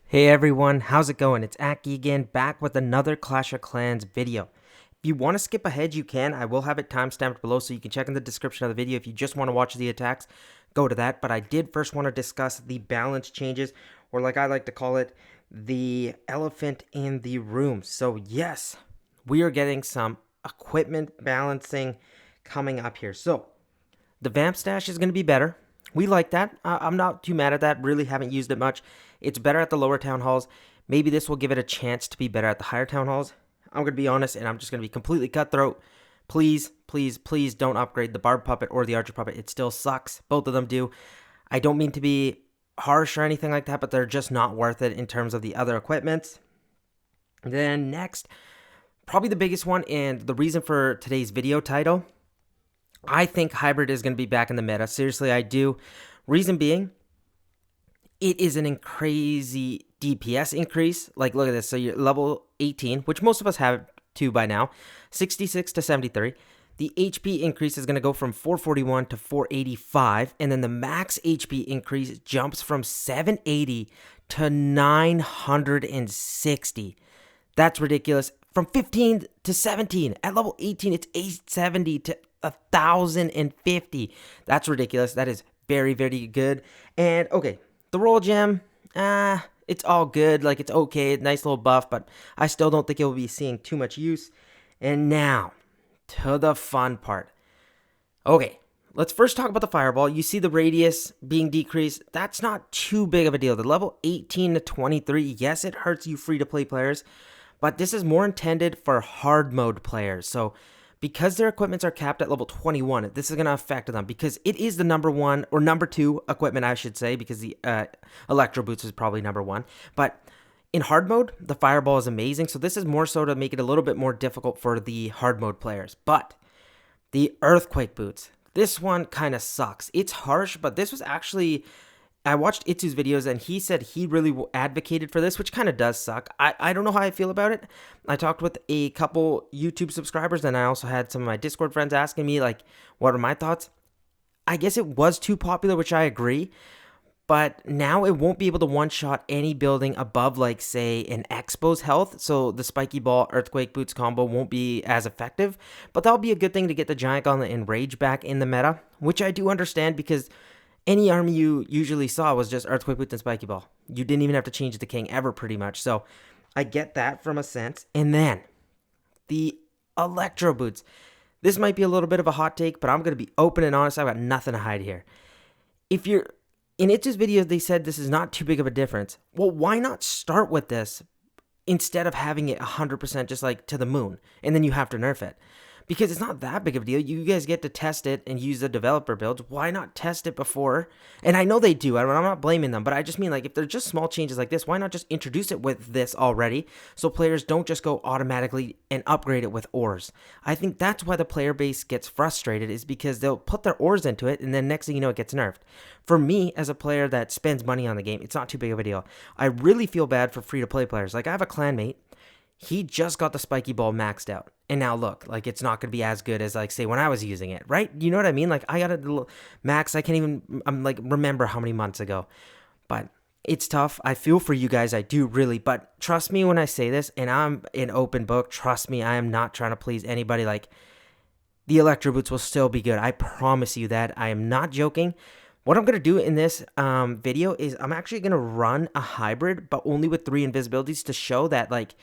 Hey everyone, how's it going? It's Aki again, back with another Clash of Clans video. If you want to skip ahead, you can. I will have it timestamped below so you can check in the description of the video. If you just want to watch the attacks, go to that. But I did first want to discuss the balance changes, or like I like to call it, the elephant in the room. So yes, we are getting some equipment balancing coming up here. So the Vamp stash is going to be better. We like that. I'm not too mad at that. Really haven't used it much. It's better at the lower town halls. Maybe this will give it a chance to be better at the higher town halls. I'm going to be honest, and I'm just going to be completely cutthroat. Please, please, please don't upgrade the Barb Puppet or the Archer Puppet. It still sucks. Both of them do. I don't mean to be harsh or anything like that, but they're just not worth it in terms of the other equipments. Then next, probably the biggest one, and the reason for today's video title, I think hybrid is going to be back in the meta. Seriously, I do. Reason being, it is an crazy DPS increase. Like, look at this. So you're level 18, which most of us have too by now, 66 to 73. The HP increase is going to go from 441 to 485. And then the max HP increase jumps from 780 to 960. That's ridiculous. From 15 to 17. At level 18, it's 870 to 1,050. That's ridiculous. That is very, very good. And okay, the roll gem, it's all good. Like, it's okay, nice little buff, but I still don't think it will be seeing too much use. And now to the fun part. Okay, let's first talk about the fireball. You see the radius being decreased. That's not too big of a deal. The level 18 to 23, yes, it hurts you free-to-play players, but this is more intended for hard mode players. So because their equipments are capped at level 21, this is going to affect them because it is the number one or number two equipment, I should say, because the Electro Boots is probably number one. But in hard mode, the Fireball is amazing. So this is more so to make it a little bit more difficult for the hard mode players. But the Earthquake Boots, this one kind of sucks. It's harsh, but this was actually, I watched Itsu's videos and he said he really advocated for this, which kind of does suck. I don't know how I feel about it. I talked with a couple YouTube subscribers and I also had some of my Discord friends asking me, like, what are my thoughts? I guess it was too popular, which I agree. But now it won't be able to one-shot any building above, like, say, an Expo's health. So the Spiky Ball Earthquake Boots combo won't be as effective. But that'll be a good thing to get the Giant Gauntlet and Rage back in the meta, which I do understand because any army you usually saw was just Earthquake Boots and Spiky Ball. You didn't even have to change the king ever, pretty much. So I get that from a sense. And then the Electro Boots. This might be a little bit of a hot take, but I'm going to be open and honest. I've got nothing to hide here. If you're in Itch's video, they said this is not too big of a difference. Well, why not start with this instead of having it 100% just like to the moon, and then you have to nerf it? Because it's not that big of a deal. You guys get to test it and use the developer builds. Why not test it before? And I know they do. I'm not blaming them, but I just mean, like, if they're just small changes like this, why not just introduce it with this already so players don't just go automatically and upgrade it with ores? I think that's why the player base gets frustrated, is because they'll put their ores into it and then next thing you know, it gets nerfed. For me, as a player that spends money on the game, it's not too big of a deal. I really feel bad for free-to-play players. Like, I have a clanmate. He just got the Spiky Ball maxed out. And now look, like, it's not going to be as good as, like, say, when I was using it, right? You know what I mean? Like, I got a max. I can't even, remember how many months ago. But it's tough. I feel for you guys. I do, really. But trust me when I say this, and I'm an open book. Trust me, I am not trying to please anybody. Like, the Electro Boots will still be good. I promise you that. I am not joking. What I'm going to do in this video is I'm actually going to run a hybrid, but only with 3 invisibilities to show that, like,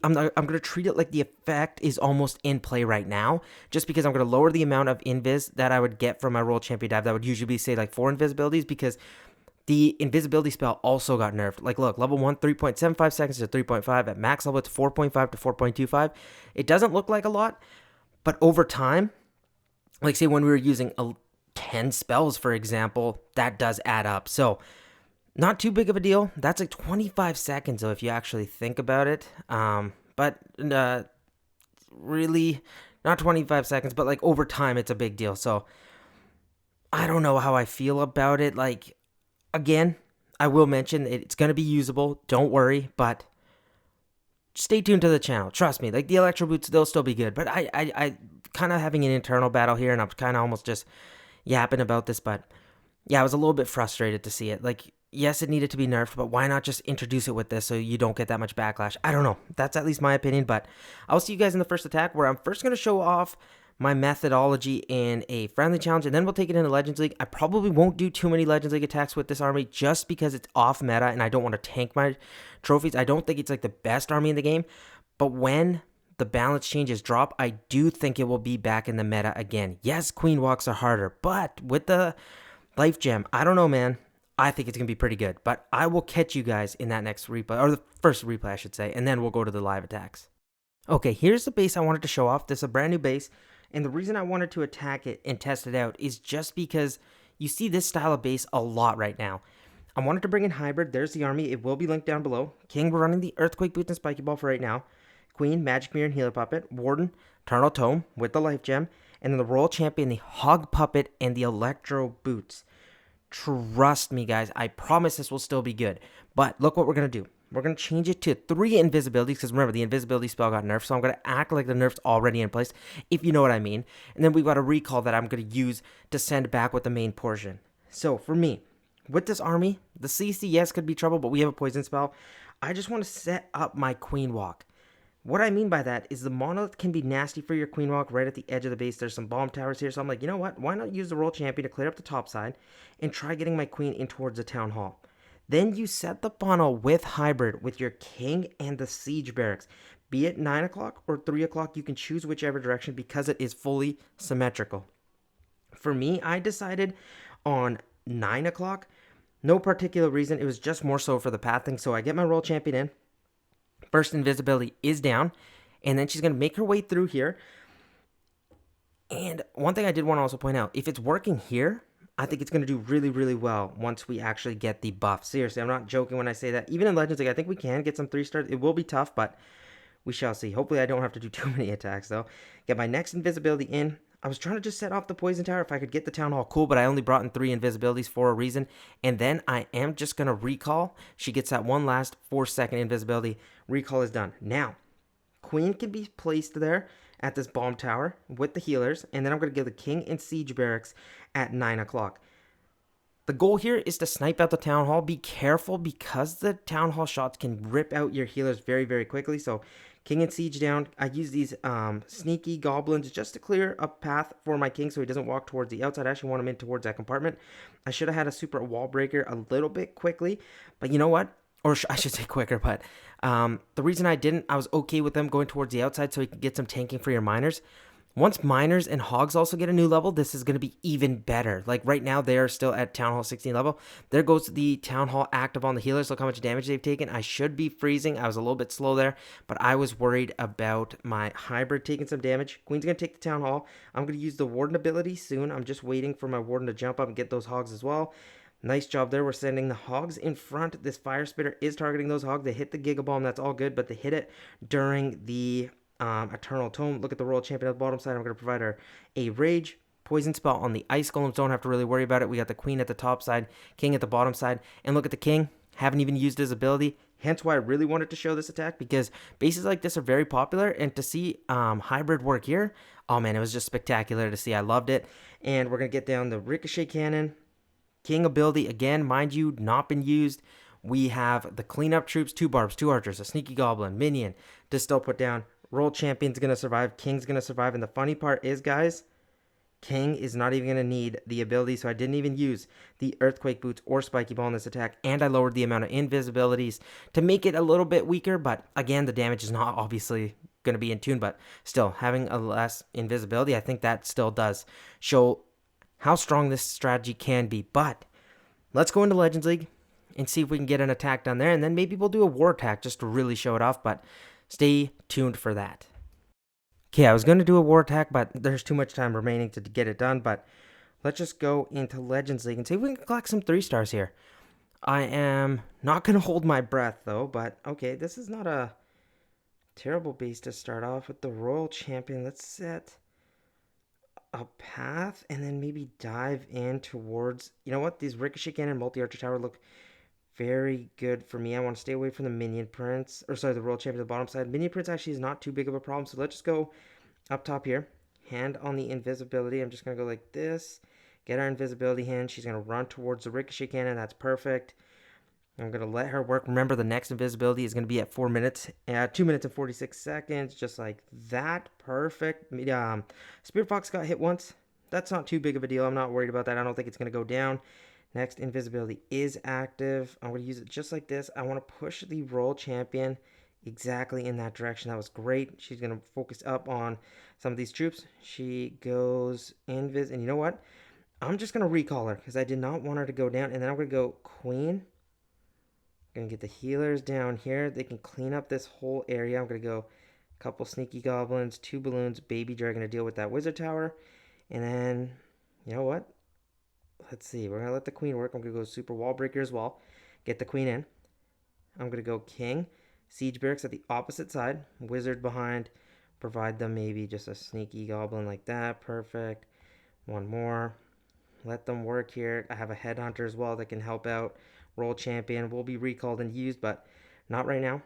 I'm going to treat it like the effect is almost in play right now, just because I'm going to lower the amount of invis that I would get from my Roll Champion dive. That would usually be, say, like 4 invisibilities, because the invisibility spell also got nerfed. Like, look, level 1, 3.75 seconds to 3.5. At max level, it's 4.5 to 4.25. It doesn't look like a lot, but over time, like, say, when we were using 10 spells, for example, that does add up. So not too big of a deal. That's like 25 seconds, though, if you actually think about it. But really, not 25 seconds, but like over time, it's a big deal. So I don't know how I feel about it. Like, again, I will mention it's going to be usable. Don't worry, but stay tuned to the channel. Trust me, like, the Electro Boots, they'll still be good. But I kind of having an internal battle here, and I'm kind of almost just yapping about this, but yeah, I was a little bit frustrated to see it. Like, yes, it needed to be nerfed, but why not just introduce it with this so you don't get that much backlash? I don't know. That's at least my opinion, but I'll see you guys in the first attack, where I'm first going to show off my methodology in a friendly challenge, and then we'll take it into Legends League. I probably won't do too many Legends League attacks with this army just because it's off meta and I don't want to tank my trophies. I don't think it's like the best army in the game, but when the balance changes drop, I do think it will be back in the meta again. Yes, Queen Walks are harder, but with the Life Gem, I don't know, man. I think it's going to be pretty good, but I will catch you guys in that next replay, or the first replay, I should say, and then we'll go to the live attacks. Okay, here's the base I wanted to show off. This is a brand new base, and the reason I wanted to attack it and test it out is just because you see this style of base a lot right now. I wanted to bring in hybrid. There's the army. It will be linked down below. King, we're running the Earthquake Boots and Spiky Ball for right now. Queen, Magic Mirror and Healer Puppet. Warden, Eternal Tome with the Life Gem. And then the Royal Champion, the Hog Puppet, and the Electro Boots. Trust me, guys. I promise this will still be good. But look what we're going to do. We're going to change it to 3 invisibilities, because remember, the invisibility spell got nerfed, so I'm going to act like the nerf's already in place, if you know what I mean. And then we've got a recall that I'm going to use to send back with the main portion. So, for me, with this army, the CC, yes, could be trouble, but we have a poison spell. I just want to set up my Queen Walk. What I mean by that is the monolith can be nasty for your Queen Walk right at the edge of the base. There's some bomb towers here, so I'm like, you know what? Why not use the Royal Champion to clear up the top side and try getting my Queen in towards the Town Hall? Then you set the funnel with hybrid with your King and the Siege Barracks. Be it 9 o'clock or 3 o'clock, you can choose whichever direction because it is fully symmetrical. For me, I decided on 9 o'clock. No particular reason. It was just more so for the pathing. So I get my Royal Champion in. First invisibility is down, and then she's going to make her way through here. And one thing I did want to also point out, if it's working here, I think it's going to do really, really well once we actually get the buff. Seriously, I'm not joking when I say that. Even in Legends League, I think we can get some 3-stars. It will be tough, but we shall see. Hopefully, I don't have to do too many attacks, though. Get my next invisibility in. I was trying to just set off the poison tower if I could get the Town Hall. Cool, but I only brought in 3 invisibilities for a reason. And then I am just going to recall. She gets that one last 4-second invisibility. Recall is done. Now, Queen can be placed there at this bomb tower with the healers. And then I'm going to give the King and Siege Barracks at 9 o'clock. The goal here is to snipe out the Town Hall. Be careful because the Town Hall shots can rip out your healers very, very quickly. So King and Siege down. I use these sneaky goblins just to clear a path for my King so he doesn't walk towards the outside. I actually want him in towards that compartment. I should have had a super wall breaker a little bit quickly. But you know what? Or I should say quicker, but the reason I didn't, I was okay with them going towards the outside so he could get some tanking for your miners. Once miners and hogs also get a new level, this is going to be even better. Like right now, they are still at Town Hall 16 level. There goes the Town Hall active on the healers. Look how much damage they've taken. I should be freezing. I was a little bit slow there, but I was worried about my hybrid taking some damage. Queen's going to take the Town Hall. I'm going to use the Warden ability soon. I'm just waiting for my Warden to jump up and get those hogs as well. Nice job there. We're sending the hogs in front. This fire spitter is targeting those hogs. They hit the Giga Bomb. That's all good, but they hit it during the Eternal Tome. Look at the Royal Champion at the bottom side. I'm going to provide her a Rage. Poison spell on the Ice Golems. Don't have to really worry about it. We got the Queen at the top side, King at the bottom side. And look at the King. Haven't even used his ability. Hence why I really wanted to show this attack, because bases like this are very popular. And to see hybrid work here, oh man, it was just spectacular to see. I loved it. And we're going to get down the Ricochet Cannon. King ability, again, mind you, not been used. We have the cleanup troops, 2 barbs, 2 archers, a sneaky goblin, minion to still put down. Royal Champion's going to survive. King's going to survive. And the funny part is, guys, King is not even going to need the ability. So I didn't even use the Earthquake Boots or Spiky Ball in this attack. And I lowered the amount of invisibilities to make it a little bit weaker. But again, the damage is not obviously going to be in tune. But still, having a less invisibility, I think that still does show how strong this strategy can be. But let's go into Legends League and see if we can get an attack done there. And then maybe we'll do a war attack just to really show it off. But stay tuned for that. Okay, I was going to do a war attack, but there's too much time remaining to get it done. But let's just go into Legends League and see if we can collect some 3-stars here. I am not going to hold my breath, though. But, okay, this is not a terrible base to start off with. The Royal Champion. Let's set a path and then maybe dive in towards, you know what, these Ricochet Cannon and Multi-Archer Tower look very good for me. I want to stay away from the Minion Prince, or sorry, the Royal Champion at the bottom side. Minion Prince actually is not too big of a problem, so let's just go up top here. Hand on the invisibility. I'm just going to go like this. Get our invisibility hand. She's going to run towards the Ricochet Cannon. That's perfect. I'm going to let her work. Remember, the next invisibility is going to be at 4 minutes, 2 minutes and 46 seconds, just like that. Perfect. Spirit Fox got hit once. That's not too big of a deal. I'm not worried about that. I don't think it's going to go down. Next invisibility is active. I'm going to use it just like this. I want to push the Royal Champion exactly in that direction. That was great. She's going to focus up on some of these troops. She goes invis, and you know what? I'm just going to recall her because I did not want her to go down. And then I'm going to go Queen. I'm going to get the healers down here. They can clean up this whole area. I'm going to go a couple sneaky goblins, 2 balloons, baby dragon to deal with that wizard tower. And then, you know what? Let's see. We're going to let the queen work. I'm going to go super wall breaker as well. Get the queen in. I'm going to go king. Siege barracks at the opposite side. Wizard behind. Provide them maybe just a sneaky goblin like that. Perfect. One more. Let them work here. I have a headhunter as well that can help out. Royal Champion will be recalled and used, but not right now.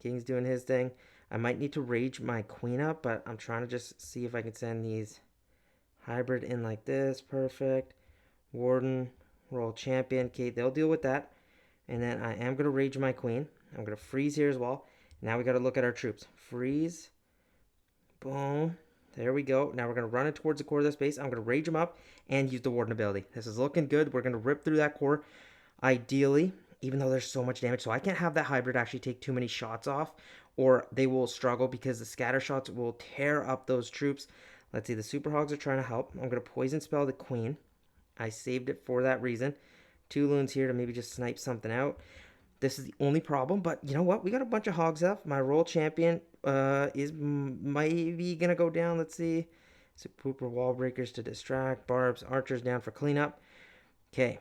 King's doing his thing. I might need to rage my queen up, but I'm trying to just see if I can send these hybrid in like this. Perfect. Warden, Royal Champion. Okay, they'll deal with that. And then I am going to rage my queen. I'm going to freeze here as well. Now we got to look at our troops. Freeze. Boom. There we go. Now we're going to run it towards the core of this base. I'm going to rage them up and use the Warden ability. This is looking good. We're going to rip through that core, ideally, even though there's so much damage. So I can't have that hybrid actually take too many shots off, or they will struggle because the scatter shots will tear up those troops. Let's see. The Super Hogs are trying to help. I'm going to poison spell the queen. I saved it for that reason. 2 loons here to maybe just snipe something out. This is the only problem, but you know what? We got a bunch of hogs left. My Royal Champion is maybe going to go down. Let's see. So pooper wall breakers to distract. Barbs, archers down for cleanup. Okay.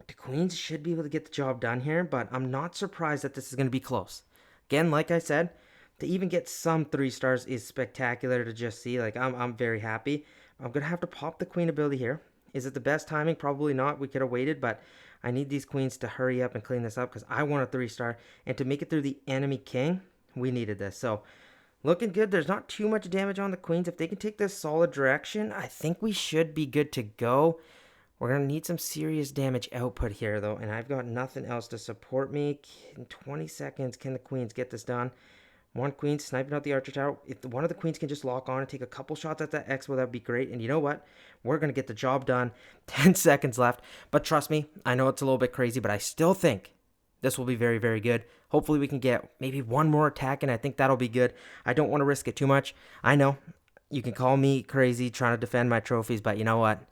The queens should be able to get the job done here, but I'm not surprised that this is going to be close. Again, like I said, to even get some 3 stars is spectacular to just see. Like, I'm very happy. I'm going to have to pop the queen ability here. Is it the best timing? Probably not. We could have waited, but I need these queens to hurry up and clean this up because I want a 3-star. And to make it through the enemy king, we needed this. So, looking good. There's not too much damage on the queens. If they can take this solid direction, I think we should be good to go. We're going to need some serious damage output here, though, and I've got nothing else to support me. In 20 seconds, can the queens get this done? One queen sniping out the archer tower. If one of the queens can just lock on and take a couple shots at that expo, that would be great. And you know what? We're going to get the job done. 10 seconds left. But trust me, I know it's a little bit crazy, but I still think this will be very, very good. Hopefully we can get maybe one more attack, and I think that'll be good. I don't want to risk it too much. I know you can call me crazy trying to defend my trophies, but you know what?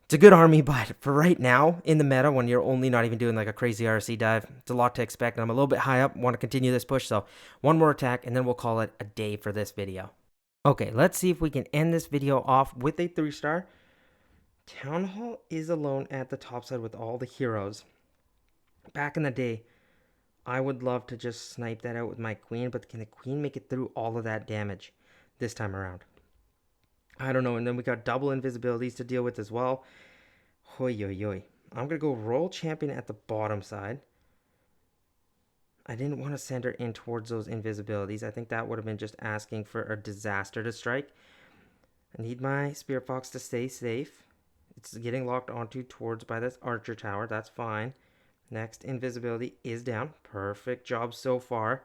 It's a good army, but for right now, in the meta, when you're only not even doing like a crazy RC dive, it's a lot to expect, and I'm a little bit high up, want to continue this push, so one more attack, and then we'll call it a day for this video. Okay, let's see if we can end this video off with a 3-star. TownHall is alone at the top side with all the heroes. Back in the day, I would love to just snipe that out with my queen, but can the queen make it through all of that damage this time around? I don't know. And then we got double invisibilities to deal with as well. Hoi, hoi, hoi. I'm going to go Royal Champion at the bottom side. I didn't want to send her in towards those invisibilities. I think that would have been just asking for a disaster to strike. I need my Spirit Fox to stay safe. It's getting locked onto towards by this archer tower. That's fine. Next invisibility is down. Perfect job so far.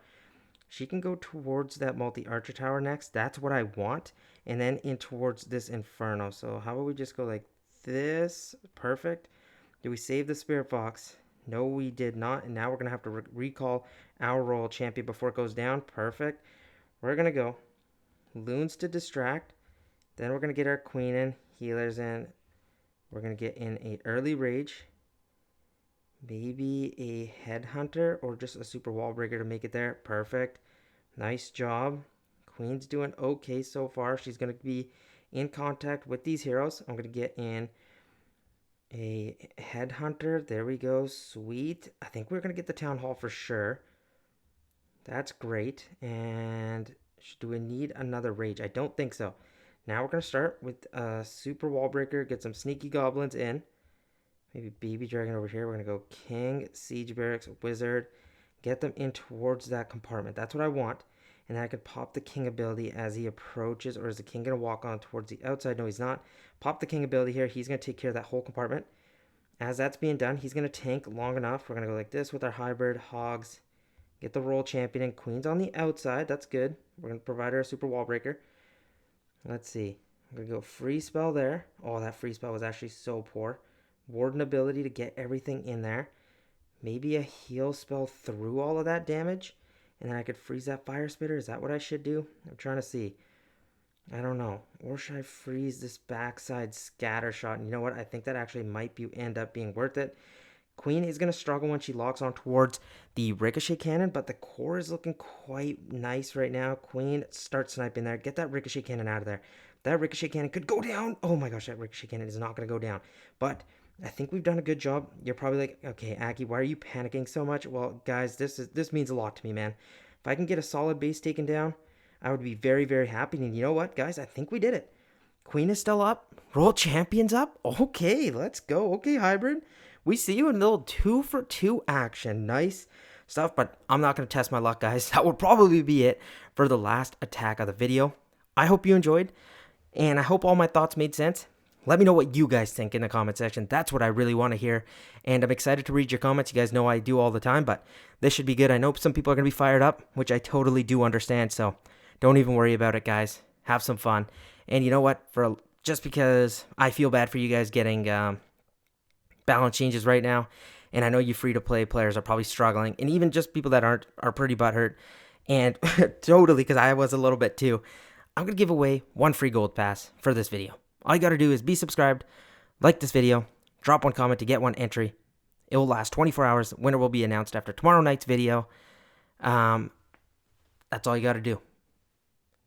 She can go towards that multi-archer tower next. That's what I want. And then in towards this inferno. So how about we just go like this? Perfect. Do we save the Spirit Fox? No, we did not. And now we're going to have to recall our Royal Champion before it goes down. Perfect. We're going to go loons to distract. Then we're going to get our queen in. Healers in. We're going to get in a early rage. Maybe a headhunter or just a super wall breaker to make it there. Perfect. Nice job. Queen's doing okay so far. She's going to be in contact with these heroes. I'm going to get in a headhunter. There we go. Sweet. I think we're going to get the town hall for sure. That's great. And do we need another rage? I don't think so. Now we're going to start with a super wall breaker. Get some sneaky goblins in. Maybe baby dragon over here. We're going to go king, siege barracks, wizard. Get them in towards that compartment. That's what I want. And then I could pop the king ability as he approaches. Or is the king going to walk on towards the outside? No, he's not. Pop the king ability here. He's going to take care of that whole compartment. as that's being done, he's going to tank long enough. We're going to go like this with our hybrid hogs. Get the roll champion and queens on the outside. That's good. We're going to provide her a super wall breaker. Let's see. I'm going to go free spell there. Oh, that free spell was actually so poor. Warden ability to get everything in there. Maybe a heal spell through all of that damage. And then I could freeze that fire spitter. Is that what I should do? I'm trying to see. I don't know. Or should I freeze this backside scatter shot? And you know what? I think that actually might end up being worth it. Queen is going to struggle when she locks on towards the ricochet cannon, but the core is looking quite nice right now. Queen, start sniping there. Get that ricochet cannon out of there. That ricochet cannon could go down. Oh my gosh, that ricochet cannon is not going to go down. But I think we've done a good job. You're probably like, okay, Aki, why are you panicking so much? Well, guys, this means a lot to me, man. If I can get a solid base taken down, I would be very, very happy. And you know what, guys? I think we did it. Queen is still up. World Champion's up. Okay, let's go. Okay, Hybrid. We see you in a little 2-for-2 action. Nice stuff, but I'm not going to test my luck, guys. That will probably be it for the last attack of the video. I hope you enjoyed, and I hope all my thoughts made sense. Let me know what you guys think in the comment section. That's what I really want to hear, and I'm excited to read your comments. You guys know I do all the time, but this should be good. I know some people are going to be fired up, which I totally do understand, so don't even worry about it, guys. Have some fun. And you know what? Just because I feel bad for you guys getting balance changes right now, and I know you free-to-play players are probably struggling, and even just people that aren't are pretty butthurt, and totally, because I was a little bit too. I'm going to give away 1 free gold pass for this video. All you got to do is be subscribed, like this video, drop 1 comment to get 1 entry. It will last 24 hours. Winner will be announced after tomorrow night's video. That's all you got to do.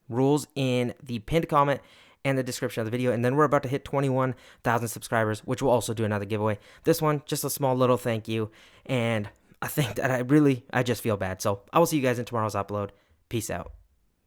Rules in the pinned comment and the description of the video, and then we're about to hit 21,000 subscribers, which will also do another giveaway. This one, just a small little thank you, and I think that I just feel bad. So I will see you guys in tomorrow's upload. Peace out.